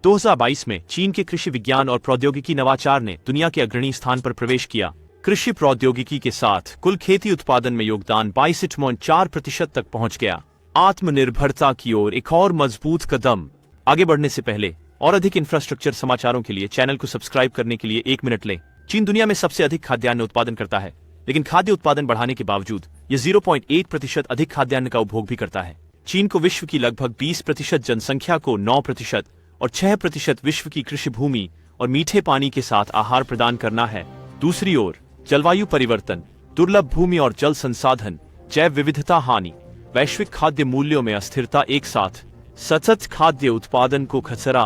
2022 में चीन के कृषि विज्ञान और प्रौद्योगिकी नवाचार ने दुनिया के अग्रणी स्थान पर प्रवेश किया। कृषि प्रौद्योगिकी के साथ कुल खेती उत्पादन में योगदान 22.4% तक पहुंच गया। आत्मनिर्भरता की ओर एक और मजबूत कदम। आगे बढ़ने से पहले और अधिक इंफ्रास्ट्रक्चर समाचारों के लिए चैनल को सब्सक्राइब करने के लिए 1 मिनट लें। चीन दुनिया में सबसे अधिक खाद्यान्न उत्पादन करता है, लेकिन खाद्य उत्पादन बढ़ाने के बावजूद ये 0.8% अधिक खाद्यान्न का उपभोग भी करता है। चीन को विश्व की लगभग 20% जनसंख्या को 9% और 6% विश्व की कृषि भूमि और मीठे पानी के साथ आहार प्रदान करना है। दूसरी ओर जलवायु परिवर्तन, दुर्लभ भूमि और जल संसाधन, जैव विविधता हानि, वैश्विक खाद्य मूल्यों में अस्थिरता एक साथ, सतत खाद्य उत्पादन को खतरा,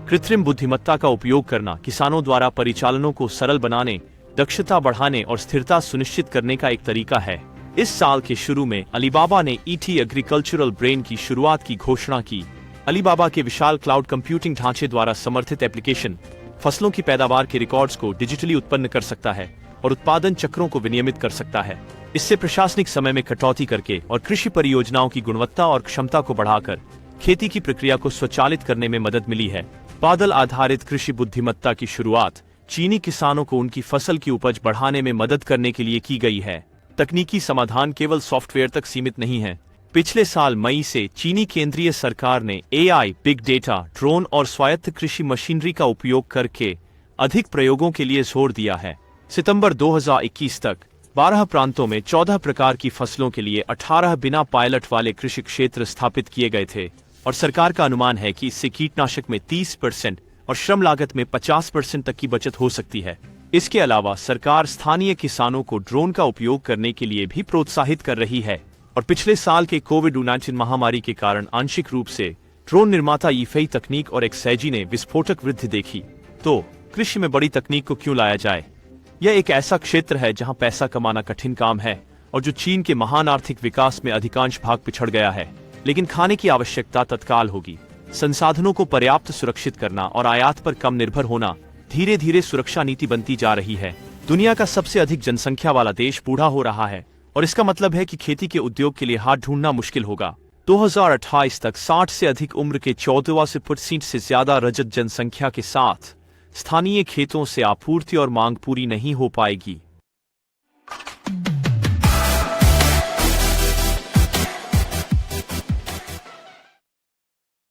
कृत्रिम बुद्धिमत्ता का उपयोग करना, किसानों द्वारा परिचालनों को सरल बनाने, दक्षता बढ़ाने और स्थिरता सुनिश्चित करने का एक तरीका है। इस साल के शुरू में अलीबाबा ने ईटी एग्रीकल्चरल ब्रेन की शुरुआत की घोषणा की। अलीबाबा के विशाल क्लाउड कंप्यूटिंग ढांचे द्वारा समर्थित एप्लीकेशन फसलों की पैदावार के रिकॉर्ड्स को डिजिटली उत्पन्न कर सकता है और उत्पादन चक्रों को विनियमित कर सकता है। इससे प्रशासनिक समय में कटौती करके और कृषि परियोजनाओं की गुणवत्ता और क्षमता को बढ़ाकर खेती की प्रक्रिया को स्वचालित करने में मदद मिली है। बादल आधारित कृषि बुद्धिमत्ता की शुरुआत चीनी किसानों को उनकी फसल की उपज बढ़ाने में मदद करने के लिए की गई है। तकनीकी समाधान केवल सॉफ्टवेयर तक सीमित नहीं है। पिछले साल मई से चीनी केंद्रीय सरकार ने एआई, बिग डेटा, ड्रोन और स्वायत्त कृषि मशीनरी का उपयोग करके अधिक प्रयोगों के लिए जोर दिया है। सितंबर 2021 तक 12 प्रांतों में 14 प्रकार की फसलों के लिए 18 बिना पायलट वाले कृषि क्षेत्र स्थापित किए गए थे और सरकार का अनुमान है कि इससे कीटनाशक में 30% और श्रम लागत में 50% तक की बचत हो सकती है। इसके अलावा सरकार स्थानीय किसानों को ड्रोन का उपयोग करने के लिए भी प्रोत्साहित कर रही है और पिछले साल के कोविड-19 महामारी के कारण आंशिक रूप से ड्रोन निर्माता ईफेई तकनीक और एक्सैजी ने विस्फोटक वृद्धि देखी। तो कृषि में बड़ी तकनीक को क्यों लाया जाए? यह एक ऐसा क्षेत्र है जहां पैसा कमाना कठिन काम है और जो चीन के महान आर्थिक विकास में अधिकांश भाग पिछड़ गया है। लेकिन खाने की आवश्यकता तत्काल होगी। संसाधनों को पर्याप्त सुरक्षित करना और आयात पर कम निर्भर होना धीरे धीरे सुरक्षा नीति बनती जा रही है। दुनिया का सबसे अधिक जनसंख्या वाला देश बूढ़ा हो रहा है और इसका मतलब है कि खेती के उद्योग के लिए हाथ ढूंढना मुश्किल होगा। 2028 तक 60 से अधिक उम्र के 14% से ज्यादा रजत जनसंख्या के साथ स्थानीय खेतों से आपूर्ति और मांग पूरी नहीं हो पाएगी।